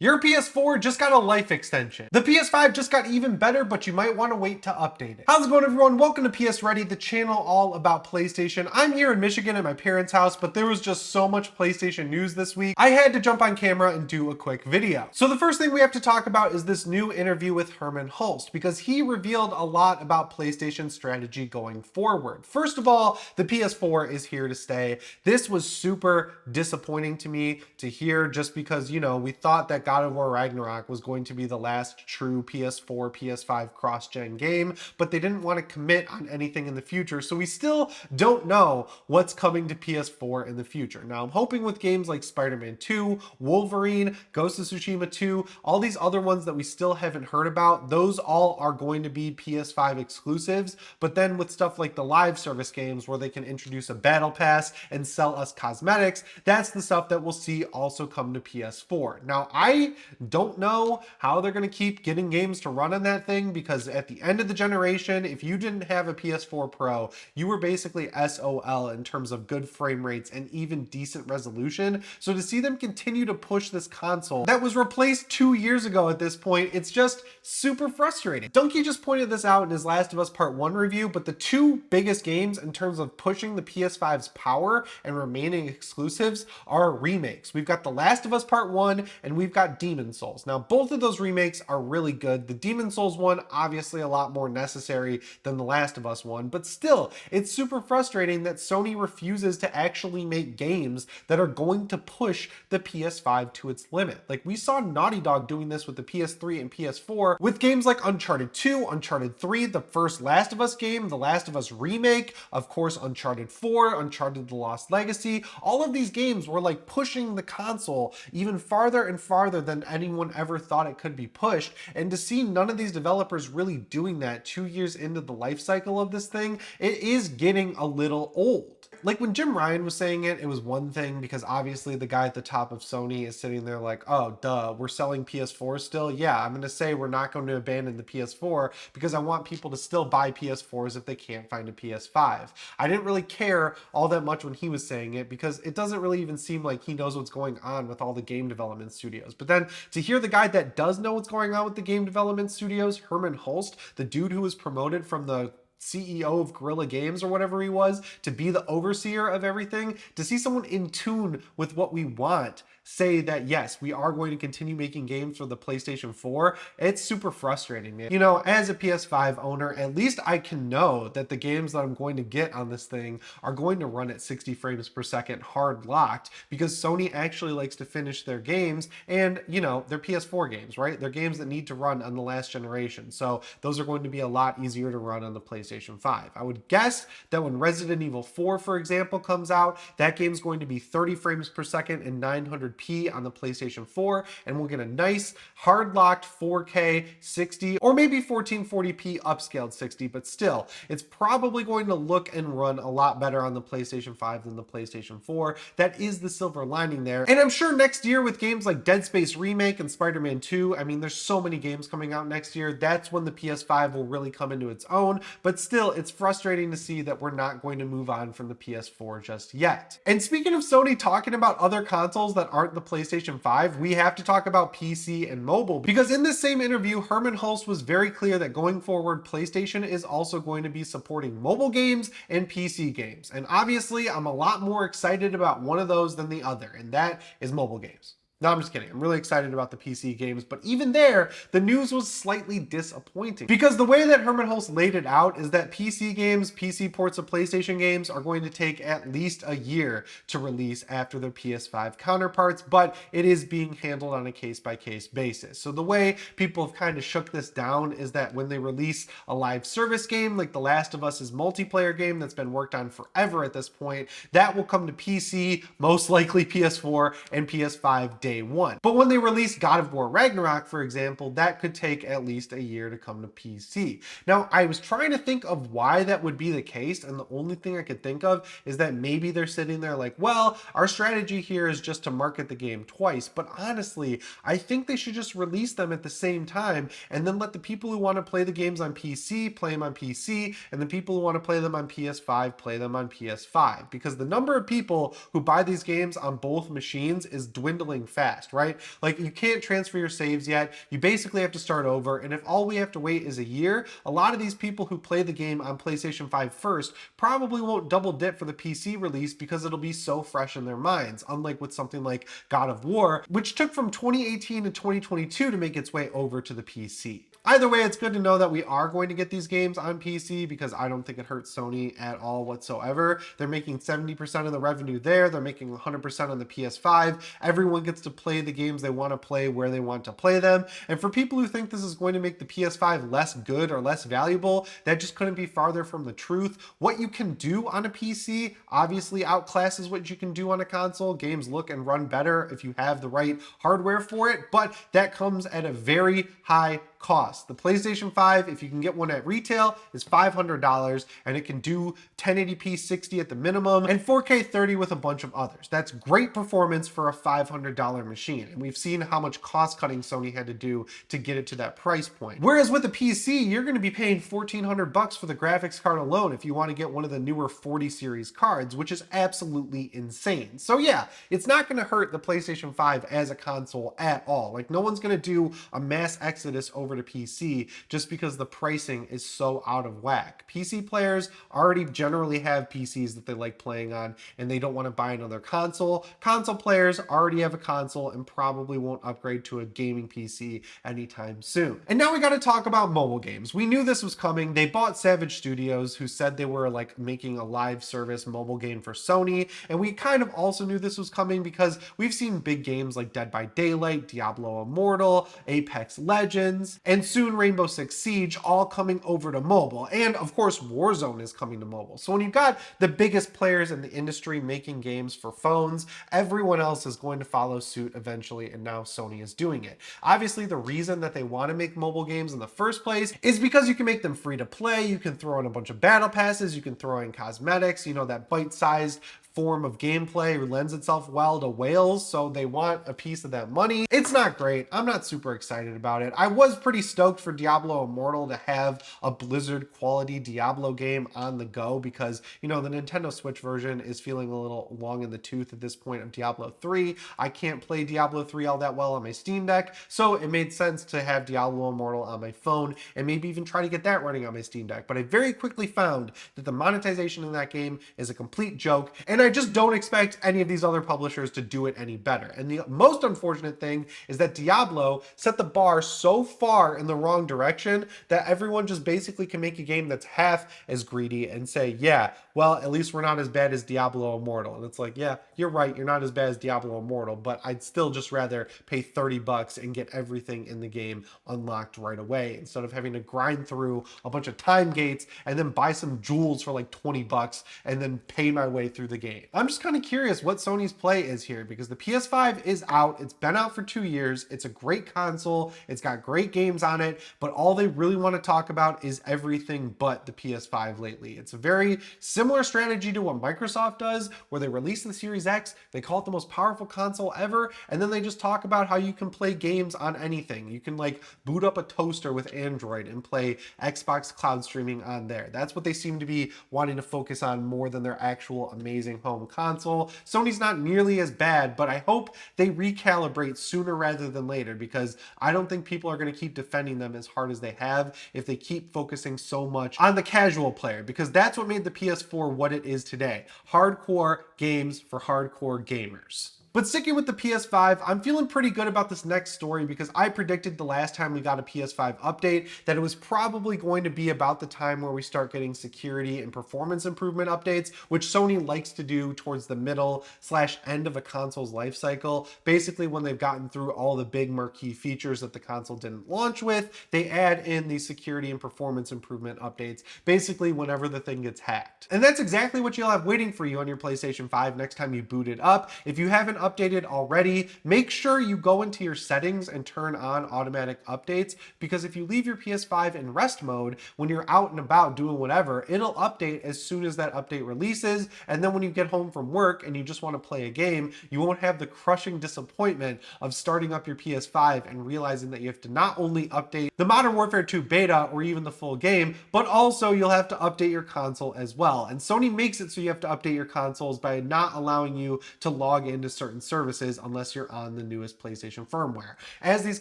Your PS4 just got a life extension. The PS5 just got even better, but you might want to wait to update it. How's it going, everyone? Welcome to PSReady, the channel all about PlayStation. I'm here in Michigan at my parents' house, but there was just so much PlayStation news this week, I had to jump on camera and do a quick video. So the first thing we have to talk about is this new interview with Hermen Hulst, because he revealed a lot about PlayStation's strategy going forward. First of all, the PS4 is here to stay. This was super disappointing to me to hear, just because, you know, we thought that God of War Ragnarok was going to be the last true PS4, PS5 cross-gen game, but they didn't want to commit on anything in the future, so we still don't know what's coming to PS4 in the future. Now, I'm hoping with games like Spider-Man 2, Wolverine, Ghost of Tsushima 2, all these other ones that we still haven't heard about, those all are going to be PS5 exclusives, but then with stuff like the live service games where they can introduce a battle pass and sell us cosmetics, that's the stuff that we'll see also come to PS4. Now, I don't know how they're going to keep getting games to run on that thing, because at the end of the generation, if you didn't have a PS4 Pro, you were basically SOL in terms of good frame rates and even decent resolution. So to see them continue to push this console that was replaced 2 years ago at this point, it's just super frustrating. Donkey just pointed this out in his Last of Us Part 1 review, but the two biggest games in terms of pushing the PS5's power and remaining exclusives are remakes. We've got The Last of Us Part 1 and we've got Demon Souls. Now, both of those remakes are really good. The Demon Souls one, obviously a lot more necessary than The Last of Us one, but still, it's super frustrating that Sony refuses to actually make games that are going to push the PS5 to its limit. Like, we saw Naughty Dog doing this with the PS3 and PS4 with games like Uncharted 2, Uncharted 3, the first Last of Us game, The Last of Us remake, of course, Uncharted 4, Uncharted The Lost Legacy. All of these games were like pushing the console even farther and farther than anyone ever thought it could be pushed, and to see none of these developers really doing that 2 years into the life cycle of this thing, it is getting a little old. Like, when Jim Ryan was saying it, it was one thing, because obviously the guy at the top of Sony is sitting there like, oh, duh, we're selling PS4 still? Yeah, I'm going to say we're not going to abandon the PS4 because I want people to still buy PS4s if they can't find a PS5. I didn't really care all that much when he was saying it, because it doesn't really even seem like he knows what's going on with all the game development studios. But then to hear the guy that does know what's going on with the game development studios, Hermen Hulst, the dude who was promoted from the CEO of Guerrilla Games or whatever he was to be the overseer of everything, to see someone in tune with what we want say that yes, we are going to continue making games for the PlayStation 4, it's super frustrating, man. You know, as a PS5 owner, at least I can know that the games that I'm going to get on this thing are going to run at 60 frames per second hard locked, because Sony actually likes to finish their games, and you know, they're PS4 games, right? They're games that need to run on the last generation, so those are going to be a lot easier to run on the PlayStation 5. I would guess that when Resident Evil 4, for example, comes out, that game's going to be 30 frames per second and 900p on the PlayStation 4, and we'll get a nice hard-locked 4K 60, or maybe 1440p upscaled 60, but still, it's probably going to look and run a lot better on the PlayStation 5 than the PlayStation 4. That is the silver lining there. And I'm sure next year with games like Dead Space Remake and Spider-Man 2, I mean, there's so many games coming out next year, that's when the PS5 will really come into its own, but still, it's frustrating to see that we're not going to move on from the PS4 just yet. And speaking of Sony talking about other consoles that aren't the PlayStation 5, we have to talk about PC and mobile, because in this same interview, Hermen Hulst was very clear that going forward, PlayStation is also going to be supporting mobile games and PC games. And obviously, I'm a lot more excited about one of those than the other, and that is mobile games. No, I'm just kidding. I'm really excited about the PC games, but even there, the news was slightly disappointing, because the way that Hermen Hulst laid it out is that PC games, PC ports of PlayStation games are going to take at least a year to release after their PS5 counterparts, but it is being handled on a case-by-case basis. So the way people have kind of shook this down is that when they release a live service game, like The Last of Us's multiplayer game that's been worked on forever at this point, that will come to PC, most likely PS4 and PS5 day one. But when they release God of War Ragnarok, for example, that could take at least a year to come to PC. Now, I was trying to think of why that would be the case, and the only thing I could think of is that maybe they're sitting there like, well, our strategy here is just to market the game twice. But honestly, I think they should just release them at the same time, and then let the people who want to play the games on PC play them on PC, and the people who want to play them on PS5 play them on PS5, because the number of people who buy these games on both machines is dwindling fast. fast, right? Like, you can't transfer your saves yet. You basically have to start over. And if all we have to wait is a year, a lot of these people who play the game on PlayStation 5 first probably won't double dip for the PC release because it'll be so fresh in their minds, unlike with something like God of War, which took from 2018 to 2022 to make its way over to the PC. Either way, it's good to know that we are going to get these games on PC because I don't think it hurts Sony at all whatsoever. They're making 70% of the revenue there. They're making 100% on the PS5. Everyone gets to play the games they want to play where they want to play them. And for people who think this is going to make the PS5 less good or less valuable, that just couldn't be farther from the truth. What you can do on a PC obviously outclasses what you can do on a console. Games look and run better if you have the right hardware for it, but that comes at a very high cost. The PlayStation 5, if you can get one at retail, is $500, and it can do 1080p 60 at the minimum and 4K 30 with a bunch of others. That's great performance for a $500 machine, and we've seen how much cost cutting Sony had to do to get it to that price point. Whereas with the PC, you're going to be paying $1,400 for the graphics card alone if you want to get one of the newer 40 series cards, which is absolutely insane. So yeah, it's not going to hurt the PlayStation 5 as a console at all. Like, no one's going to do a mass exodus over to PC just because the pricing is so out of whack. PC players already generally have PCs that they like playing on and they don't want to buy another console. Console players already have a console and probably won't upgrade to a gaming PC anytime soon. And now we got to talk about mobile games. We knew this was coming. They bought Savage Studios, who said they were like making a live service mobile game for Sony, and we kind of also knew this was coming because we've seen big games like Dead by Daylight, Diablo Immortal, Apex Legends, and soon Rainbow Six Siege all coming over to mobile. And of course, Warzone is coming to mobile. So when you've got the biggest players in the industry making games for phones, everyone else is going to follow suit eventually, and now Sony is doing it. Obviously, the reason that they want to make mobile games in the first place is because you can make them free to play, you can throw in a bunch of battle passes, you can throw in cosmetics, you know, that bite-sized form of gameplay lends itself well to whales, so they want a piece of that money. It's not great. I'm not super excited about it. I was pretty stoked for Diablo Immortal to have a Blizzard quality Diablo game on the go because, you know, the Nintendo Switch version is feeling a little long in the tooth at this point of Diablo 3. I can't play Diablo 3 all that well on my Steam Deck, so it made sense to have Diablo Immortal on my phone and maybe even try to get that running on my Steam Deck. But I very quickly found that the monetization in that game is a complete joke, and I just don't expect any of these other publishers to do it any better. And the most unfortunate thing is that Diablo set the bar so far in the wrong direction that everyone just basically can make a game that's half as greedy and say, yeah, well, at least we're not as bad as Diablo Immortal. And it's like, yeah, you're right, you're not as bad as Diablo Immortal, but I'd still just rather pay $30 and get everything in the game unlocked right away instead of having to grind through a bunch of time gates and then buy some jewels for like $20 and then pay my way through the game. I'm just kind of curious what Sony's play is here because the PS5 is out. It's been out for 2 years. It's a great console. It's got great games on it, but all they really want to talk about is everything but the PS5 lately. It's a very similar strategy to what Microsoft does, where they release the Series X, they call it the most powerful console ever, and then they just talk about how you can play games on anything. You can like boot up a toaster with Android and play Xbox cloud streaming on there. That's what they seem to be wanting to focus on more than their actual amazing home console. Sony's not nearly as bad, but I hope they recalibrate sooner rather than later because I don't think people are going to keep defending them as hard as they have if they keep focusing so much on the casual player, because that's what made the PS4 what it is today. Hardcore games for hardcore gamers. But sticking with the PS5, I'm feeling pretty good about this next story because I predicted the last time we got a PS5 update that it was probably going to be about the time where we start getting security and performance improvement updates, which Sony likes to do towards the middle/end of a console's life cycle. Basically, when they've gotten through all the big marquee features that the console didn't launch with, they add in these security and performance improvement updates, basically whenever the thing gets hacked. And that's exactly what you'll have waiting for you on your PlayStation 5 next time you boot it up. If you haven't updated already, make sure you go into your settings and turn on automatic updates, because if you leave your PS5 in rest mode when you're out and about doing whatever, it'll update as soon as that update releases, and then when you get home from work and you just want to play a game, you won't have the crushing disappointment of starting up your PS5 and realizing that you have to not only update the Modern Warfare 2 beta or even the full game, but also you'll have to update your console as well. And Sony makes it so you have to update your consoles by not allowing you to log into certain certain services unless you're on the newest PlayStation firmware. As these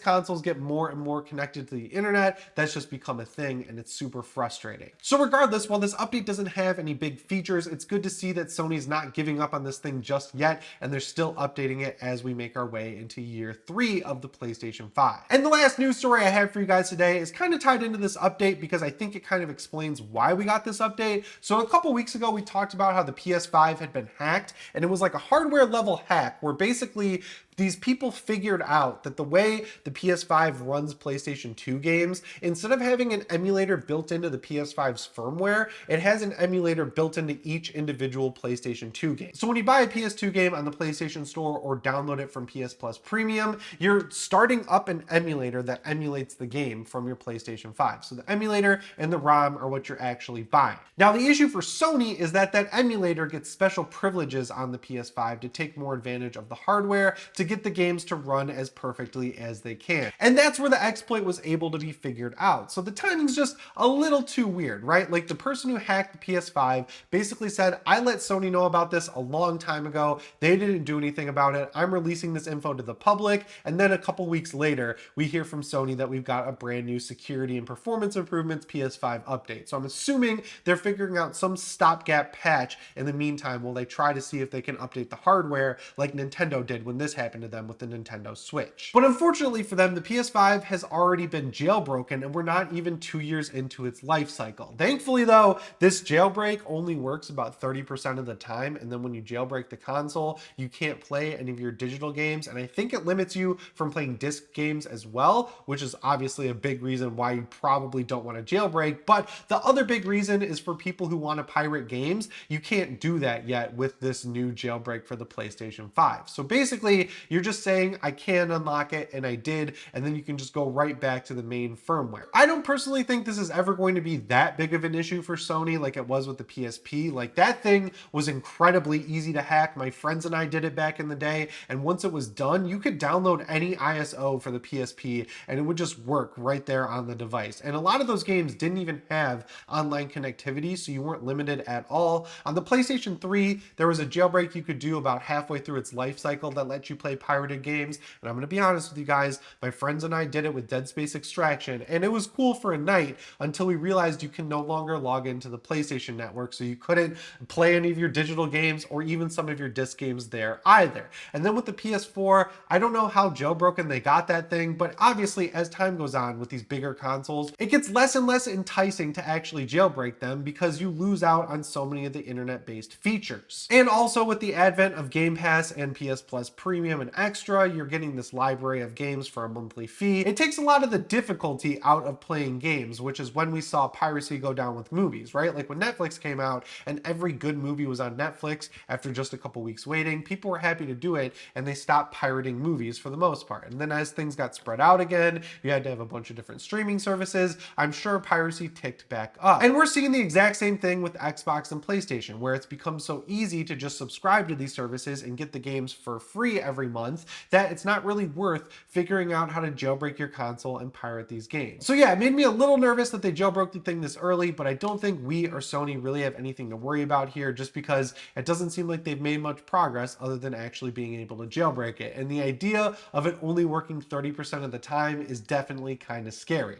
consoles get more and more connected to the internet, that's just become a thing, and it's super frustrating. So regardless, while this update doesn't have any big features, it's good to see that Sony's not giving up on this thing just yet, and they're still updating it as we make our way into year 3 of the PlayStation 5. And the last news story I have for you guys today is kind of tied into this update because I think it kind of explains why we got this update. So a couple weeks ago, we talked about how the PS5 had been hacked, and it was like a hardware level hack where basically these people figured out that the way the PS5 runs PlayStation 2 games, instead of having an emulator built into the PS5's firmware, it has an emulator built into each individual PlayStation 2 game. So when you buy a PS2 game on the PlayStation Store or download it from PS Plus Premium, you're starting up an emulator that emulates the game from your PlayStation 5. So the emulator and the ROM are what you're actually buying. Now the issue for Sony is that that emulator gets special privileges on the PS5 to take more advantage of the hardware to get the games to run as perfectly as they can. And that's where the exploit was able to be figured out. So the timing's just a little too weird, right? Like the person who hacked the PS5 basically said, I let Sony know about this a long time ago. They didn't do anything about it. I'm releasing this info to the public. And then a couple weeks later, we hear from Sony that we've got a brand new security and performance improvements PS5 update. So I'm assuming they're figuring out some stopgap patch in the meantime while they try to see if they can update the hardware like Nintendo did when this happened to them with the Nintendo Switch. But unfortunately for them, the PS5 has already been jailbroken and we're not even 2 years into its life cycle. Thankfully though, this jailbreak only works about 30% of the time, and then when you jailbreak the console, you can't play any of your digital games, and I think it limits you from playing disc games as well, which is obviously a big reason why you probably don't want to jailbreak. But the other big reason is for people who want to pirate games. You can't do that yet with this new jailbreak for the PlayStation 5. So basically, you're just saying, I can unlock it, and I did, and then you can just go right back to the main firmware. I don't personally think this is ever going to be that big of an issue for Sony like it was with the PSP. Like, that thing was incredibly easy to hack. My friends and I did it back in the day, and once it was done, you could download any ISO for the PSP, and it would just work right there on the device. And a lot of those games didn't even have online connectivity, so you weren't limited at all. On the PlayStation 3, there was a jailbreak you could do about halfway through its life cycle that let you play pirated games, and I'm going to be honest with you guys, my friends and I did it with Dead Space Extraction, and it was cool for a night until we realized you can no longer log into the PlayStation Network, so you couldn't play any of your digital games or even some of your disc games there either. And then with the PS4, I don't know how jailbroken they got that thing, but obviously as time goes on with these bigger consoles, it gets less and less enticing to actually jailbreak them because you lose out on so many of the internet-based features. And also with the advent of Game Pass and PS Plus Premium and Extra, you're getting this library of games for a monthly fee. It takes a lot of the difficulty out of playing games, which is when we saw piracy go down with movies, right? Like when Netflix came out and every good movie was on Netflix, after just a couple weeks waiting, people were happy to do it and they stopped pirating movies for the most part. And then as things got spread out again, you had to have a bunch of different streaming services, I'm sure piracy ticked back up. And we're seeing the exact same thing with Xbox and PlayStation, where it's become so easy to just subscribe to these services and get the games for free every month that it's not really worth figuring out how to jailbreak your console and pirate these games. So yeah, it made me a little nervous that they jailbroke the thing this early, but I don't think we or Sony really have anything to worry about here, just because it doesn't seem like they've made much progress other than actually being able to jailbreak it. And the idea of it only working 30% of the time is definitely kind of scary.